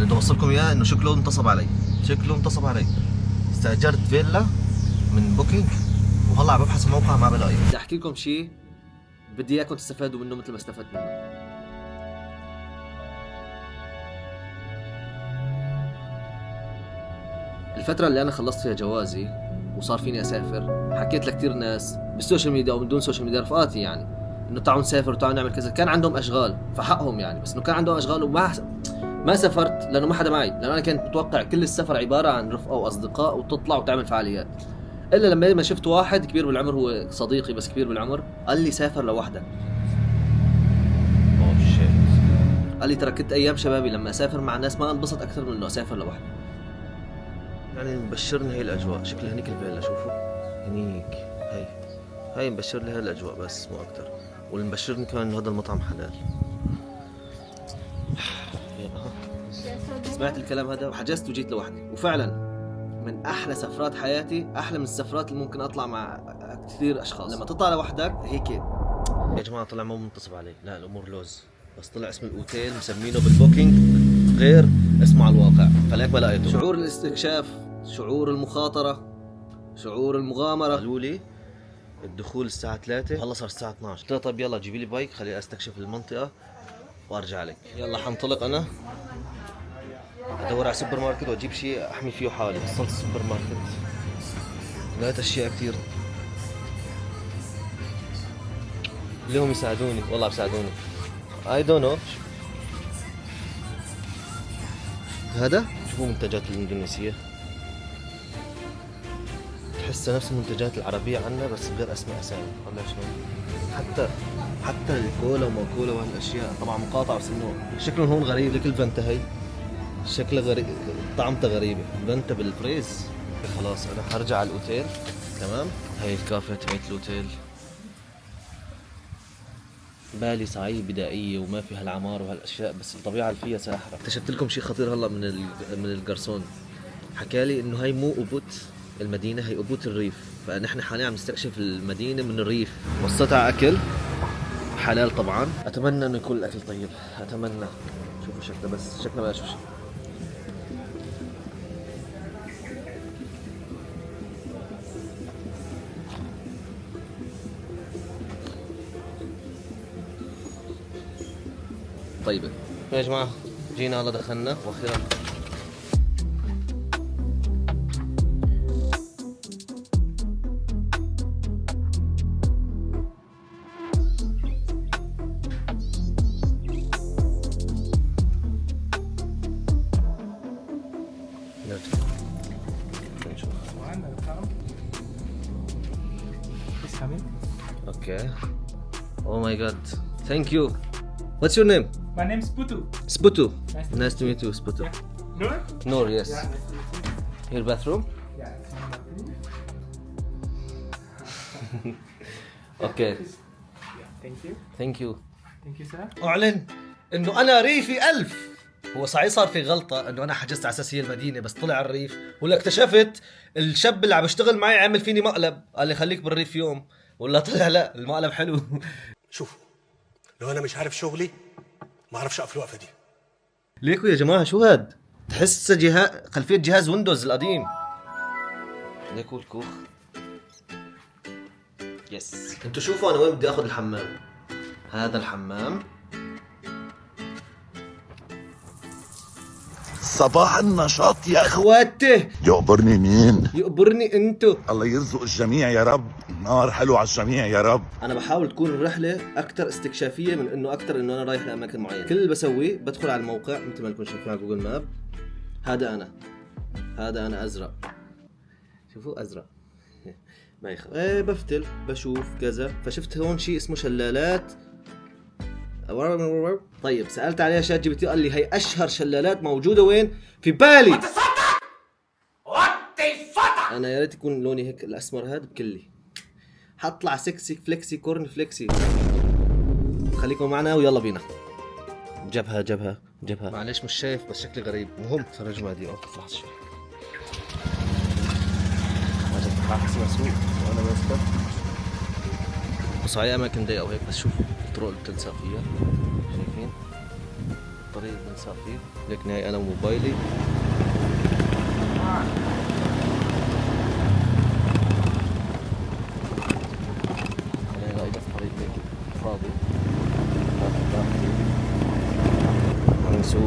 اللي بدي اوصلكم اياه انه شكله انتصب علي، شكله انتصب علي. استاجرت فيلا من بوكينج وهلا عم ببحث موقع ما بلاقي. بدي احكي لكم شيء بدي اياكم تستفادوا منه مثل ما استفدت منه. الفترة اللي أنا خلصت فيها جوازي وصار فيني أسافر، حكيت لكتير ناس بالسوشيال ميديا ومن دون سوشيال ميديا، رفقاتي يعني، إنه تعالوا نسافر وتعالوا نعمل كذا. كان عندهم أشغال فحقهم يعني، بس إنه كان عندهم أشغال ما سافرت لأنه ما حدا معي، لأنه أنا كنت متوقع كل السفر عبارة عن رفقة وأصدقاء وتطلع وتعمل فعاليات. إلا لما شفت واحد كبير بالعمر، هو صديقي بس كبير بالعمر، قال لي سافر لوحدك. قال لي ترى كنت أيام شبابي لما أسافر مع ناس ما أنبسط أكثر من إنه أسافر لوحدي. يعني مبشرني هي الاجواء، شكلها هنيك الفيلا شوفوا هنيك، هاي مبشر لي هاي الاجواء بس مو اكتر. واللي مبشرني كمان انه هذا المطعم حلال. سمعت الكلام هذا وحجزت وجيت لوحدي، وفعلا من احلى سفرات حياتي، احلى من السفرات اللي ممكن اطلع مع كثير اشخاص. لما تطلع لوحدك هيك يا جماعه، طلع مو منتصب علي، لا الامور لوز، بس طلع اسم الاوتيل مسمينه بالبوكينج غير اسمه على الواقع، فليك ما لقيته. شعور الاستكشاف، شعور المخاطرة، شعور المغامرة. قالوا لي الدخول الساعة 3 وهلا صار الساعة 12. قلت له طيب يلا جيبي لي بايك خليني استكشف المنطقة وارجع لك. يلا حنطلق انا ادور على سوبر ماركت واجيب شيء احمي فيه حالي. وصلت السوبر ماركت لقيت اشياء كثير، اليوم يساعدوني والله بيساعدوني. I don't know. هذا شوفوا منتجات الاندونيسية، تحسها نفس المنتجات العربية عنا بس بغير اسماء اسامي ولا شلون. حتى الكولا وما كولا وهالاشياء طبعا مقاطعة بس انه شكلهم هون غريب. لك الفانتا هي شكلها غريب، طعمتها غريبة، فانتا بالفريز. خلاص انا حرجع على الاوتيل. تمام، هاي الكافيه تبعت الاوتيل، بالي صعيد بدائية وما فيها العمار وهالاشياء، بس الطبيعة اللي فيها ساحرة. اكتشفت لكم شيء خطير هلا من الجرسون، حكالي انه هاي مو أبوت المدينة، هي أبوت الريف، فنحن حاليا عم نستكشف المدينة من الريف. وصلت على اكل حلال طبعا، اتمنى انه يكون الاكل طيب، اتمنى. شوفوا شكله، بس شكله ما اشوف شيء. طيبة يا جماعة، جينا هلا دخلنا واخيرا. Okay. Oh my god. Thank you. What's your name? My name is Putu. Sputu. Nice Nice to meet you, Sputu. Yeah. Noor? Noor, yes. Yeah, nice to meet you. Your bathroom? Yeah, it's my bathroom. Okay. Yeah, thank you. Thank you. Thank you, sir. أعلن إنه أنا ريفي 1000. هو صحيح صار في غلطة إنه أنا حجزت على أساس هي المدينة بس طلع الريف، ولا اكتشفت الشاب اللي عم بيشتغل معي عمل فيني مقلب، قال لي خليك بالريف يوم، ولا طلع لا المقلب حلو. شوفوا، لو انا مش عارف شغلي ما اعرفش اقف الوقفه دي. ليكو يا جماعة شو هاد؟ تحس خلفية جهاز ويندوز القديم. ليكو الكوخ. يس. انتوا شوفوا انا وين بدي اخذ الحمام. هذا الحمام. صباح النشاط يا اخواتي. يقبرني مين؟ يقبرني انتو. الله يرزق الجميع يا رب، نار حلو على الجميع يا رب. انا بحاول تكون الرحله اكثر استكشافيه من انه اكثر انه انا رايح لاماكن معينه. كل اللي بسويه بدخل على الموقع مثل ما لكم شايفين على جوجل ماب. هذا انا ازرق، شوفوا ازرق. ما يخاف. بفتل بشوف كذا، فشفت هون شيء اسمه شلالات. طيب سالت عليها شات جي بي تي، قال لي هي اشهر شلالات موجوده وين؟ في بالي. انا يا ريت يكون لوني هيك الاسمر هذا بكلي. حطلع سكسي فليكسي كورن فليكسي. خليكم معنا ويلا بينا. جبهة معلش مش شايف بس شكلي غريب. مهم فرج ما دي لحظة شوي. حاسس مسؤول وانا ماسكه. بس هاي اماكن ضيقه وهيك، بس شوفوا الطرق اللي بتلصق فيها، شايفين؟ الطريق طريق بنسافر فيه. ليك هاي انا وموبايلي. هاي بس طريق هيك فاضي. عم نسوق.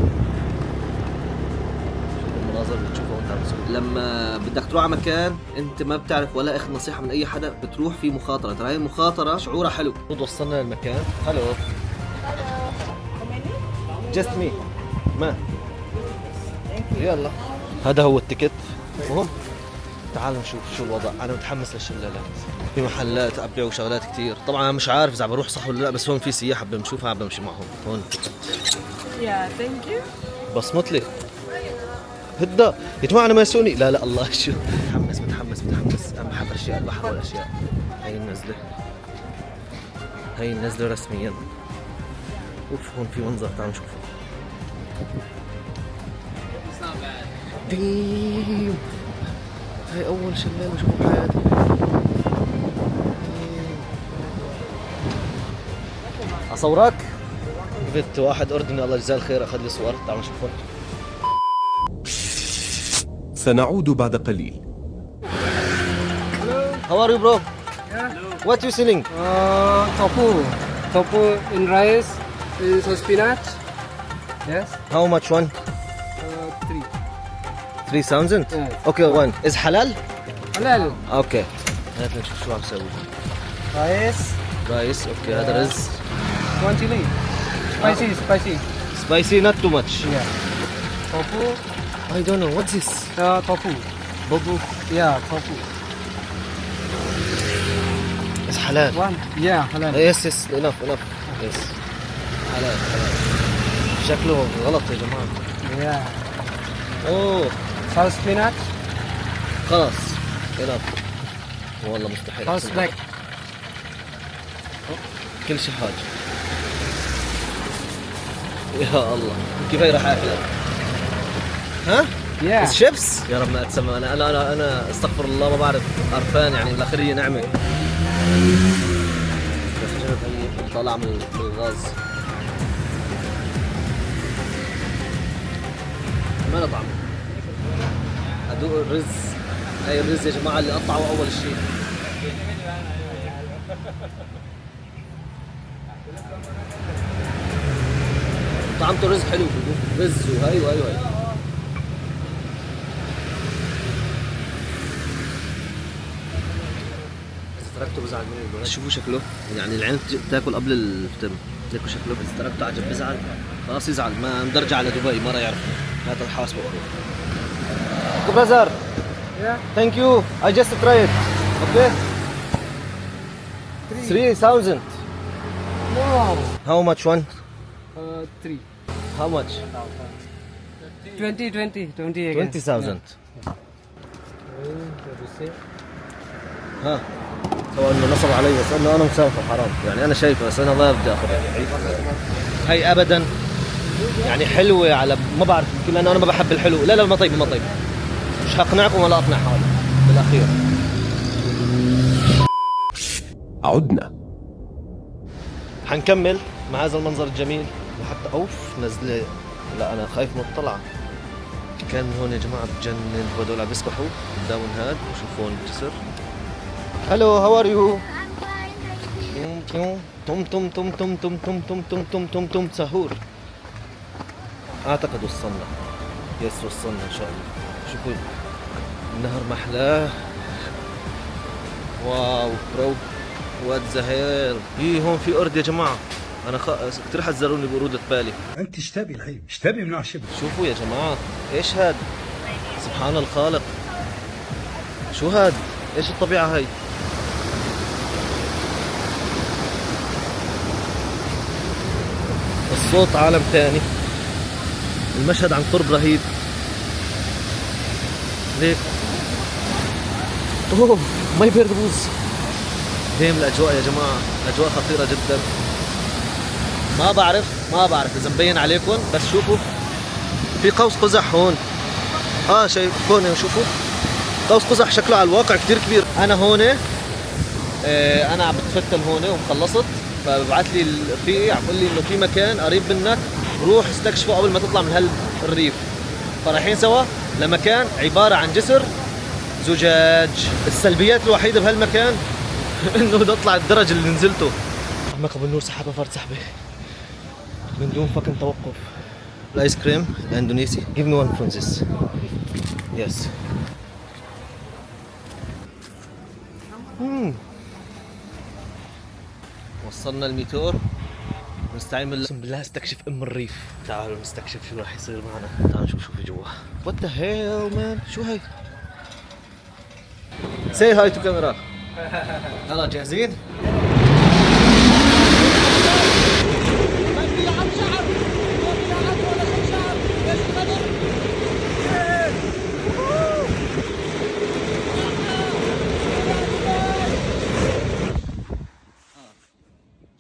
المناظر اللي بتشوفها وانت عم تسوق. لما بدك تروح على مكان انت ما بتعرف ولا اخذ نصيحه من اي حدا، بتروح في مخاطره. ترى هاي المخاطره شعورها حلو. وصلنا للمكان. هلو جست مي ما يلا هذا هو التيكت. مهم تعالوا نشوف شو الوضع. انا متحمس للشلالات. في محلات عم بيعوا شغلات كثير. طبعا انا مش عارف اذا بروح صح ولا لا، بس هون في سياح عم بنشوفها عم بمشي معهم. هون Yeah, thank you. بصمت لي هدا يا جماعه انا ما يسوني. لا لا الله شو متحمس. انا بحب اشياء البحر والاشياء. هاي النزله رسميا. اوف هون في منظر تعالوا نشوفه. ديم هاي اول شلال بشوفه بحياتي. اصورك؟ جبت واحد اردني الله يجزاه الخير اخذ لي صور. تعالوا نشوفهم. سنعود بعد قليل. How are you bro? What you selling? Tofu in rice, in so spinach. Yes. How much one? 3. 3000? Okay one. Is halal? Halal. Okay. هات نشوف شو عم بسوي. Rice. رايس اوكي هذا رز. 1 chili. Spicy. Spicy not too much. Yeah. Tofu. I don't know what's this. Tofu. Bobo. Yeah, tofu. It's halal. 1. Yeah, halal. Yes enough. Yes. halal. شكله غلط يا جماعة. Yeah. اوه Sauce spinach. خلاص enough. والله مستحيل. Sauce black. كل شيء حاج. يا الله كيف هي راح اكلها؟ ها؟ Yeah. شيبس؟ يا رب ما اتسمى. انا استغفر الله ما بعرف عرفان يعني الاخريه نعمه. طالع من الغاز. ما له طعم. ادوق الرز. هاي الرز يا جماعه اللي قطعه اول شيء. طعمته رز حلو. رز وهاي. تركته بزعل مني. شوفوا شكله يعني العين تاكل قبل الفطر. ليكوا شكله بس تركته عجب بزعل. خلاص يزعل ما مدرجع على دبي ما راح يعرفني. هذا الحاسبه. برازر Yeah. ثانك يو I just tried. Okay 3000. No. How much one? 3. How much? 20 again. 20,000. ها سواء انه نصب علي بس انه انا مسافر حرام يعني انا شايفه بس انا ما بدي اخذها. هي ابدا يعني حلوه على ما بعرف يمكن لانه انا ما بحب الحلو. لا ما طيب مش هقنعكم ولا اقنع حالي بالاخير. عدنا. حنكمل مع هذا المنظر الجميل وحتى اوف نزله. لا انا خايف من الطلعه. كان هون يا جماعه بجنن. هذول عم بيسبحوا قدامهم هاد وشوفون الجسر. هلو هاو ار يو؟ تم سهور. اعتقد وصلنا. يس وصلنا ان شاء الله. شوفوا النهر محلاه. واو برو وات ذا هيل. هون في ارض يا جماعه. انا كثير حذروني ببروده بالي. انت ايش تبي الحين؟ ايش تبي من الشبل؟ شوفوا يا جماعه ايش هاد؟ سبحان الخالق. شو هاد؟ ايش الطبيعه هاي؟ الصوت عالم ثاني. المشهد عن قرب رهيب. ليك اوه مي بيرد بوز. ديم الاجواء يا جماعه اجواء خطيره جدا. ما بعرف اذا مبين عليكم بس شوفوا في قوس قزح هون. شايف هون شوفوا قوس قزح شكله على الواقع كتير كبير. انا هون انا عم بتفتل هون ومخلصت فببعث لي رفيقي عم بقول لي انه في مكان قريب منك روح استكشفه قبل ما تطلع من هالريف. فرايحين سوا لمكان عبارة عن جسر زجاج. السلبيات الوحيدة بهالمكان انه بدي اطلع الدرج اللي نزلته. عمك ابو النور سحبها فرد سحبة من دون فكن توقف. الايس كريم الاندونيسي. Give me one from this. Yes. وصلنا الميتور. نستعين بالله. اقسم بالله استكشف ام الريف. تعالوا نستكشف شو راح يصير معنا. تعالوا نشوف شو في جوا. What the hell man؟ شو هاي؟ Say hi to camera. يلا جاهزين؟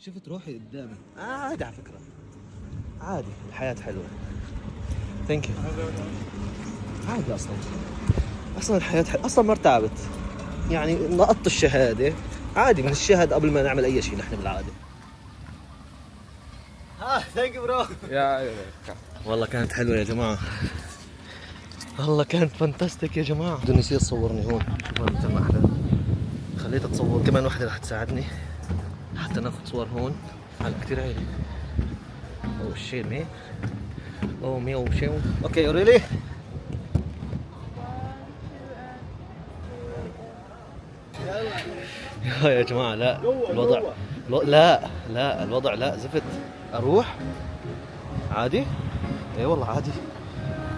شفت روحي قدامي. عادي على فكرة. عادي الحياة حلوة. ثانك يو. عادي أصلا الحياة حلوة. أصلا ما ارتعبت. يعني نقطت الشهادة. عادي من الشهد قبل ما نعمل أي شيء نحن بالعادة. ثانك يو برو. والله كانت حلوة يا جماعة. والله كانت فانتاستيك يا جماعة. اندونيسية تصورني هون. شوفها مثل ما أحلى. خليتها تصور كمان وحدة رح تساعدني حتى ناخذ صور هون. على كتير عالي. اوه شيت مي. اوه ميو شيو. اوكي ريلي. يا جماعة لا الوضع لا الوضع لا زفت. اروح عادي. اي والله عادي.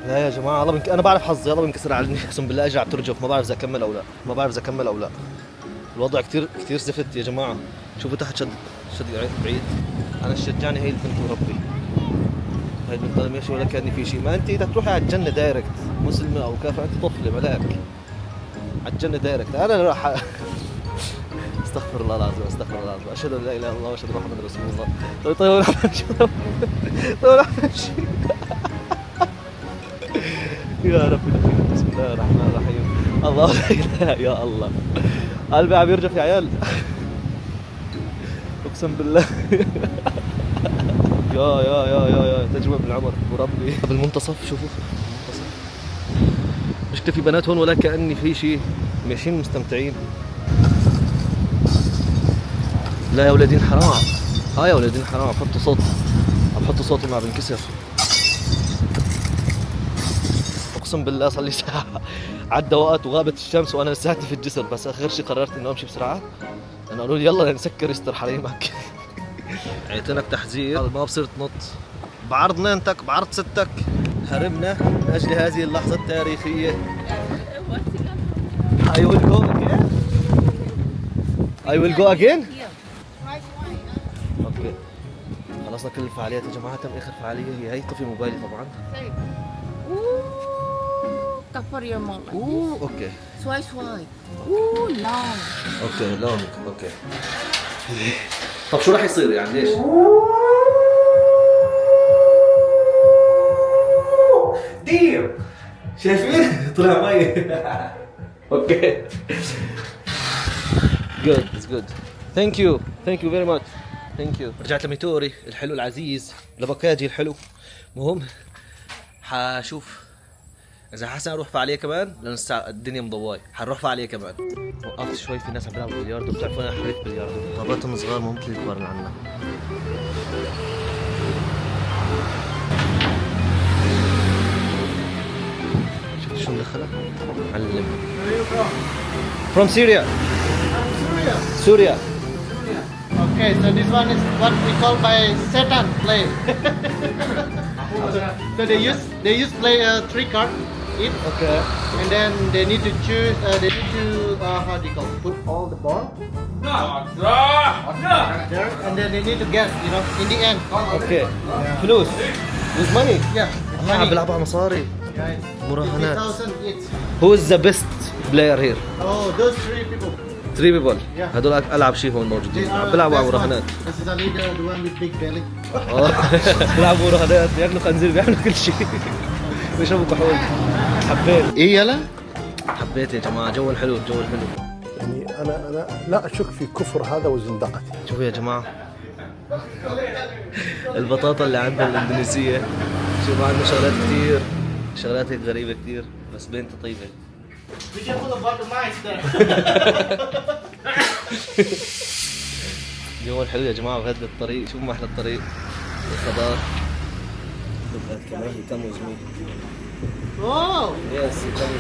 لا يا جماعة الله انا بعرف حظي. الله بنكسر على اقسم بالله اجي على ترجف. ما بعرف اذا اكمل او لا. الوضع كتير زفت يا جماعة. شوفوا تحت شد بعيد. انا شجعني هي البنت وربي. هاي البنت ماشي ولا كأني في شيء. ما انت اذا تروحي على الجنة دايركت مسلمة او كافرة انت طفلة ملاك. على الجنة دايركت. انا راح استغفر الله العظيم. اشهد ان لا اله الا الله واشهد ان محمدا رسول الله. طيب يا ربي بسم الله الرحمن الرحيم. الله لا اله يا الله. قلبي عم يرجف يا عيال. اقسم بالله. يا تجربة بالعمر وربي. بالمنتصف شوفوا المنتصف. مشكلة في بنات هون ولا كأني في شيء. ماشيين مستمتعين. لا يا ولدين حرام. يا ولدين حرام. بحطوا صوتي ما بنكسر. اقسم بالله صار لي ساعة عدى وقت وغابت الشمس وانا لساتي في الجسر. بس اخر شيء قررت انه امشي بسرعة. انا قالوا لي يلا نسكر يستر حريمك. عيتنك تحذير ما بصير تنط. بعرض نينتك بعرض ستك. هربنا من اجل هذه اللحظة التاريخية. I will go again. اوكي خلصنا كل الفعاليات يا جماعة. تم اخر فعالية هي طفي موبايلي طبعا. Cover your mouth like اوكي. Swipe. Long. اوكي لونج. اوكي. طب شو راح يصير يعني ليش؟ دير شايفين؟ طلع مي. اوكي. good. Thank you very much. Thank you. رجعت لميتوري الحلو العزيز لبكاجي الحلو. مهم حشوف اذا حسن اروح فعاليه كمان لان الدنيا مضواي. حنروح فعاليه كمان. وقفت شوي في ناس عم بيلعبوا بلياردو. بتعرفوا انا حريف بلياردو. طاباتهم صغار مو مثل الكبار اللي عنا. شفت شو مدخلها؟ معلم. From Syria. Syria. Okay, so this one is what we call by Satan play. So they use play three card each. Okay. And then they need to choose. They need to how do you call? Put all the ball. There, and then they need to guess. In the end. Okay. فلوس. With money. Yeah. عم بيلعبوا على مصاري. Guys. مراهنات. 50,000 each. Who is the best player here? Oh, those three people. 3 people. Yeah. هدول ألعب شيء هون موجودين. They عم are بيلعبوا على best one. مراهنات. This is a leader, the one with big belly. بيلعبوا مراهنات. بياكلوا خنزير. بيعملوا كل شيء. بيشربوا كحول. حبيت. إيه يلا؟ حبيت يا جماعة. جو الحلو. يعني أنا لا أشك في كفر هذا وزندقته. شوفوا يا جماعة البطاطا اللي عندنا الاندونيسية. شوف عندنا شغلات كتير، شغلات هيك غريبة كتير، بس بنت طيبة. Be careful about the mice there. اليوم حلو يا جماعة بهذا الطريق، شوف ما أحلى الطريق، الخضار. كمان يتم زميل. Oh, يس يتم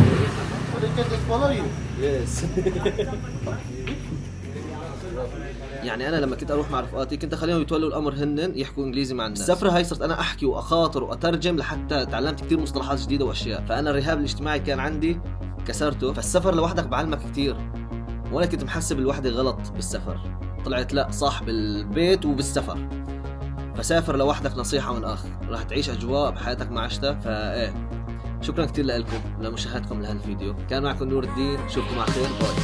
they can just follow you. يس. يعني انا لما كنت اروح مع رفقاتي كنت اخليهم يتولوا الامر هن يحكوا انجليزي مع الناس. السفره هاي صرت انا احكي واخاطر واترجم لحتى تعلمت كثير مصطلحات جديده واشياء. فانا الرهاب الاجتماعي كان عندي كسرته. فالسفر لوحدك بعلمك كثير، وانا كنت محسب الوحده غلط بالسفر، طلعت لا صح بالبيت وبالسفر. فسافر لوحدك نصيحه من اخ، راح تعيش اجواء بحياتك ما عشتها. فايه شكرا كثير لكم ولمشاهدتكم لهالفيديو. كان معكم نور الدين، شوفكم على خير، باي.